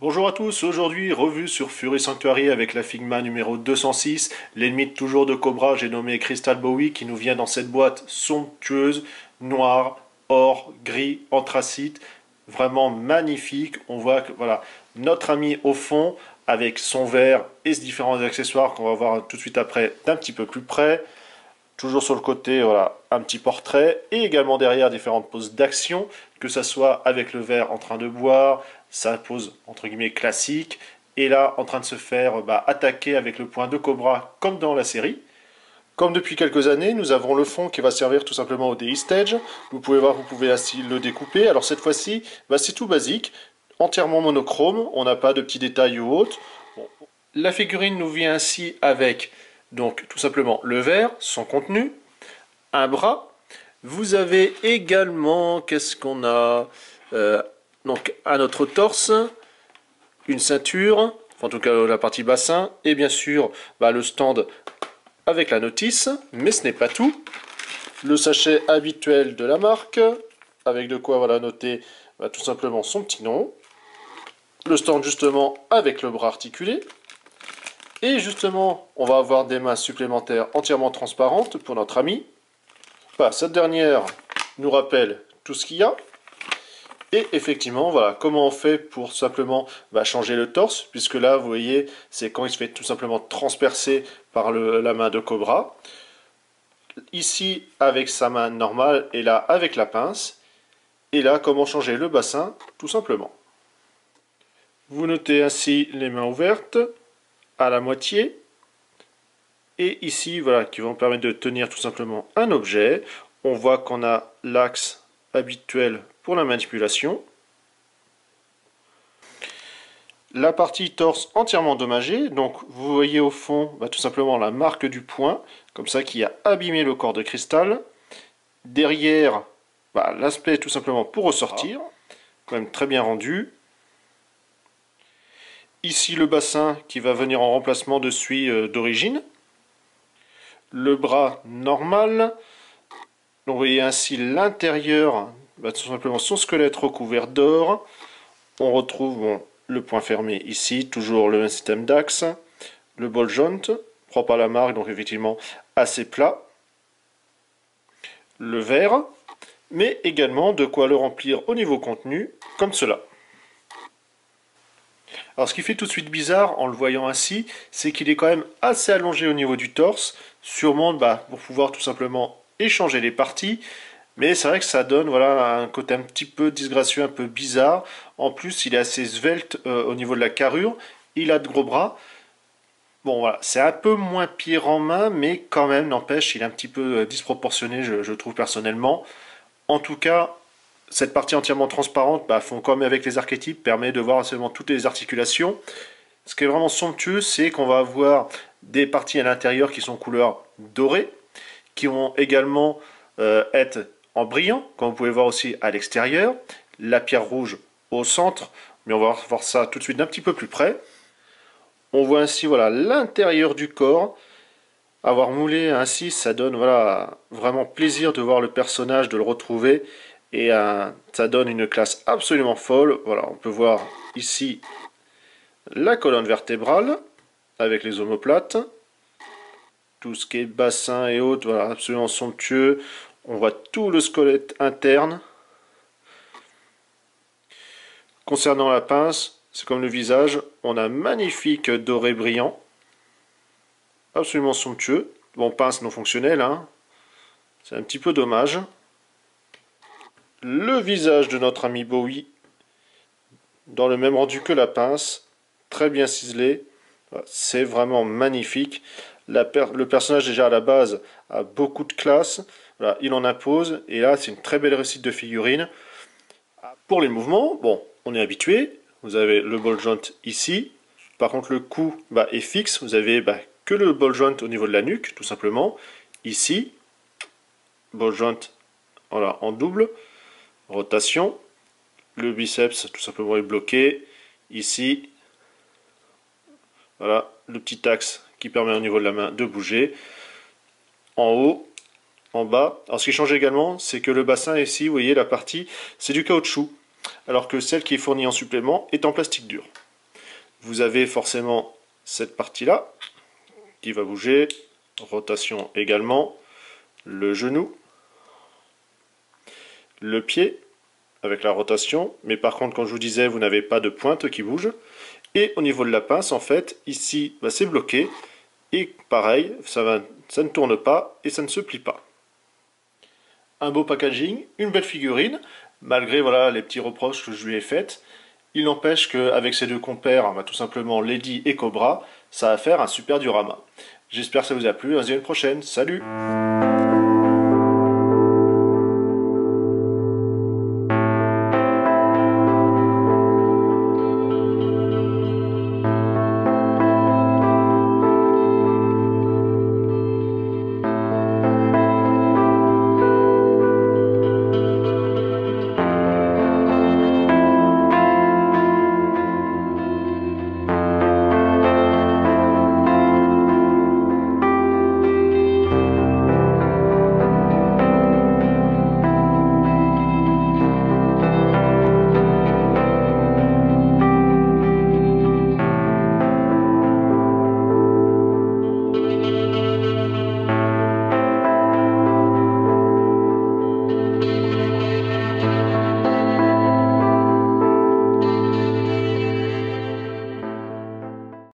Bonjour à tous, aujourd'hui revue sur Fury Sanctuary avec la Figma numéro 206, l'ennemi toujours de Cobra, j'ai nommé Crystal Bowie qui nous vient dans cette boîte somptueuse, noire, or, gris, anthracite, vraiment magnifique. On voit que voilà, notre ami au fond avec son verre et ses différents accessoires qu'on va voir tout de suite après d'un petit peu plus près. Toujours sur le côté, voilà, un petit portrait et également derrière différentes poses d'action, que ça soit avec le verre en train de boire, sa pose entre guillemets classique, et là en train de se faire attaquer avec le poing de Cobra comme dans la série. Comme depuis quelques années, nous avons le fond qui va servir tout simplement au DI Stage. Vous pouvez voir, vous pouvez ainsi le découper. Alors cette fois-ci, c'est tout basique, entièrement monochrome, on n'a pas de petits détails ou autres. Bon. La figurine nous vient ainsi avec donc tout simplement le verre, son contenu, un bras. Vous avez également, qu'est-ce qu'on a donc à notre torse, une ceinture, enfin, en tout cas la partie bassin, et bien sûr le stand avec la notice, mais ce n'est pas tout. Le sachet habituel de la marque, avec de quoi voilà, noter tout simplement son petit nom. Le stand justement avec le bras articulé. Et justement, on va avoir des mains supplémentaires entièrement transparentes pour notre ami. Cette dernière nous rappelle tout ce qu'il y a. Et effectivement, voilà, comment on fait pour simplement changer le torse, puisque là, vous voyez, c'est quand il se fait tout simplement transpercer par la main de Cobra. Ici, avec sa main normale, et là, avec la pince. Et là, comment changer le bassin, tout simplement. Vous notez ainsi les mains ouvertes, à la moitié. Et ici, voilà, qui vont permettre de tenir tout simplement un objet. On voit qu'on a l'axe habituel pour la manipulation. La partie torse entièrement endommagée, donc vous voyez au fond tout simplement la marque du poing, comme ça qui a abîmé le corps de cristal. Derrière, l'aspect tout simplement pour ressortir, quand même très bien rendu. Ici le bassin qui va venir en remplacement de celui d'origine. Le bras normal. Donc vous voyez ainsi l'intérieur, tout simplement son squelette recouvert d'or. On retrouve le point fermé ici, toujours le même système d'axe. Le ball joint, propre à la marque, donc effectivement assez plat. Le verre, mais également de quoi le remplir au niveau contenu, comme cela. Alors ce qui fait tout de suite bizarre en le voyant ainsi, c'est qu'il est quand même assez allongé au niveau du torse, sûrement pour pouvoir tout simplement échanger les parties, mais c'est vrai que ça donne voilà, un côté un petit peu disgracieux, un peu bizarre. En plus, il est assez svelte au niveau de la carrure, il a de gros bras. Bon voilà, c'est un peu moins pire en main, mais quand même, n'empêche, il est un petit peu disproportionné, je trouve personnellement. En tout cas, cette partie entièrement transparente, font comme avec les archétypes, permet de voir absolument toutes les articulations. Ce qui est vraiment somptueux, c'est qu'on va avoir des parties à l'intérieur qui sont couleur dorée, qui vont également être en brillant, comme vous pouvez voir aussi à l'extérieur. La pierre rouge au centre, mais on va voir ça tout de suite d'un petit peu plus près. On voit ainsi voilà l'intérieur du corps. Avoir moulé ainsi, ça donne voilà vraiment plaisir de voir le personnage, de le retrouver. Et ça donne une classe absolument folle. Voilà, on peut voir ici la colonne vertébrale avec les omoplates. Tout ce qui est bassin et autres, voilà, absolument somptueux. On voit tout le squelette interne. Concernant la pince, c'est comme le visage, on a un magnifique doré brillant. Absolument somptueux. Bon, pince non fonctionnelle, hein. C'est un petit peu dommage. Le visage de notre ami Bowie, dans le même rendu que la pince, très bien ciselé. C'est vraiment magnifique. Le personnage déjà à la base a beaucoup de classe. Voilà, il en impose. Et là, c'est une très belle réussite de figurine. Pour les mouvements, bon, on est habitué. Vous avez le ball joint ici. Par contre, le cou est fixe. Vous avez que le ball joint au niveau de la nuque, tout simplement. Ici, ball joint voilà, en double. Rotation. Le biceps, tout simplement, est bloqué. Ici, voilà, le petit axe qui permet au niveau de la main de bouger. En haut, en bas. Alors ce qui change également, c'est que le bassin ici, vous voyez la partie, c'est du caoutchouc. Alors que celle qui est fournie en supplément est en plastique dur. vous avez forcément cette partie-là qui va bouger, rotation également, le genou, le pied avec la rotation, mais par contre, comme je vous disais, vous n'avez pas de pointe qui bouge. Et au niveau de la pince, en fait, ici, bah, c'est bloqué. Et pareil, ça ne tourne pas et ça ne se plie pas. Un beau packaging, une belle figurine, malgré voilà, les petits reproches que je lui ai faits. Il n'empêche qu'avec ces deux compères, bah, tout simplement Lady et Cobra, ça va faire un super diorama. J'espère que ça vous a plu, on se dit à une prochaine, salut!